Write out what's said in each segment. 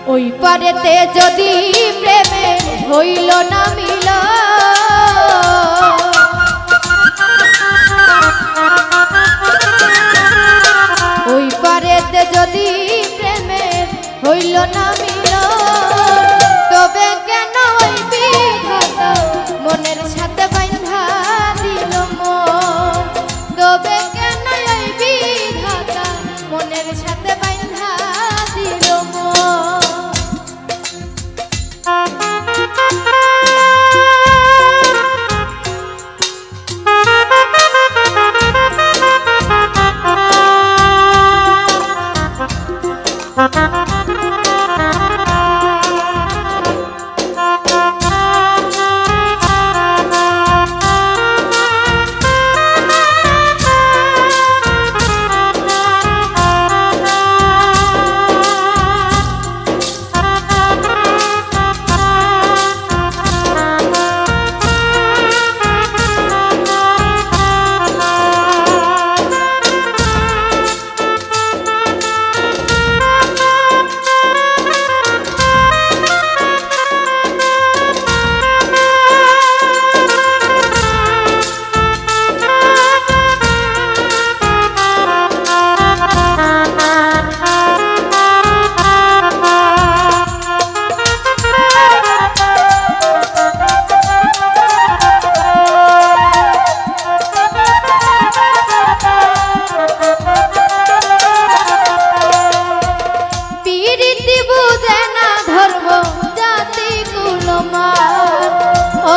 ওই পারেতে যদি প্রেমে হইল না মিল, ওই পারেতে যদি প্রেমে হইল না মিল, তবে কেন ওই বিধাতা মনের সাথে বাঁধা দিল মন, তবে কেন ওই বিধাতা মনের সাথে বাঁধা দিল মন।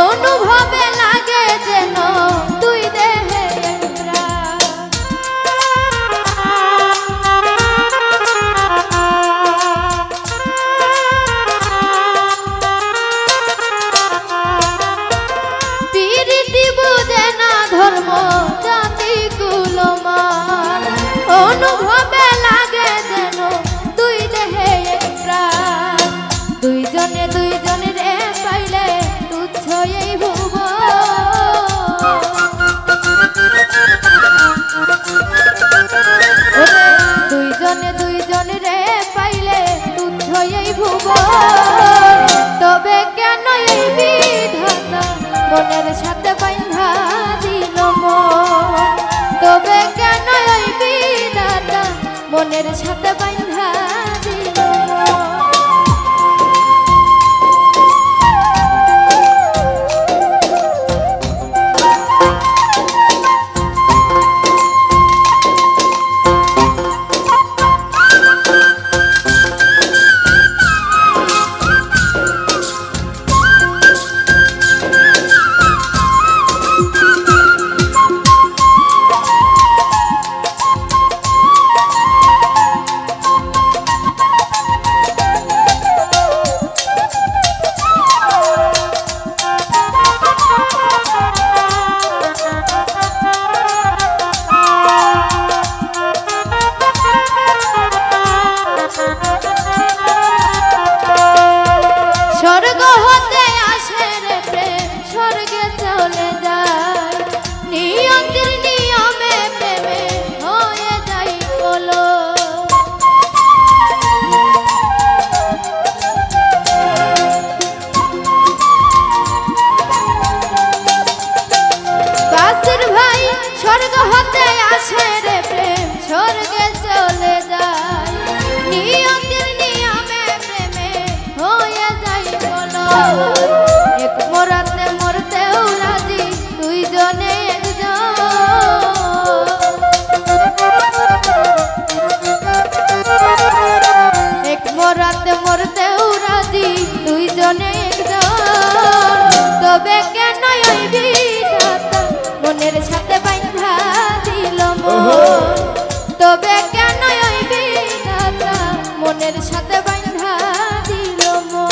অনুভবে লাগে যেন তুই দেহে প্রীতি বুঝে না ধর্ম জাতি কুলমান, অনুভবে লাগে যেন তুই দেহে প্রাণ, দুইজনে দুইজনের পাইলে তুচ্ছ এই ভুব, দুইজনে দুইজনের পাইলে তুচ্ছ এই ভুব, তবে কেন এই বিধাতা মনের সাথে বাঁধা দিল মন, তবে কেন এই বিধাতা মনের সাথে বাঁধা দিল মন। স্বর্গ হতে আসে রে প্রেম, স্বর্গে চলে যায়, নিয়তির নিয়মে প্রেমে হয়ে যাই বলো, বাসির ভাই স্বর্গ হতে আসে রে প্রেম, স্বর্গে চলে যায়, নিয়তির নিয়মে প্রেমে হয়ে যাই বলো, এক মরাতে মরতেও রাজি দুইজনে একজন, এক মরাতে মরতেও রাজি দুইজনে একজন, তবে কেন ওই বিধাতা মনের সাথে বাঁধা দিল মন, তবে কেন ওই বিধাতা মনের সাথে বাঁধা দিল মন।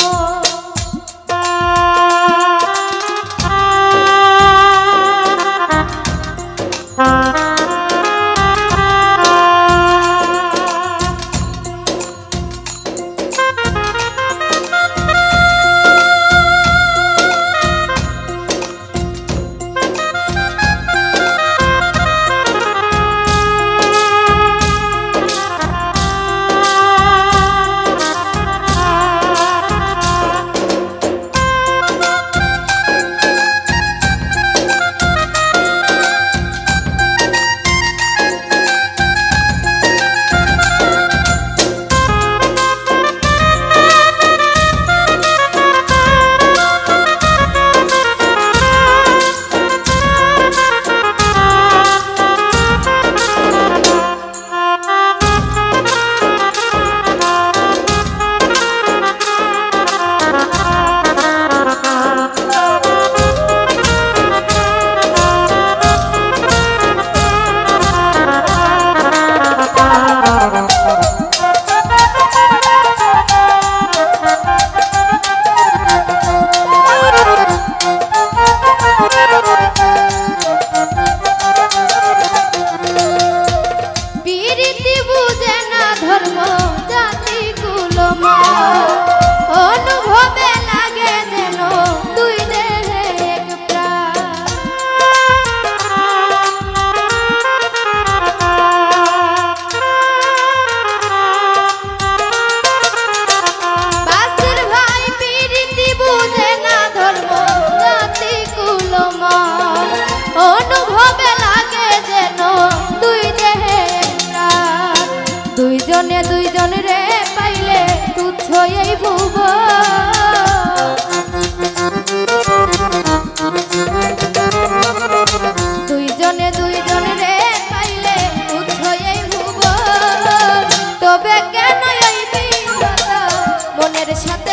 সাথে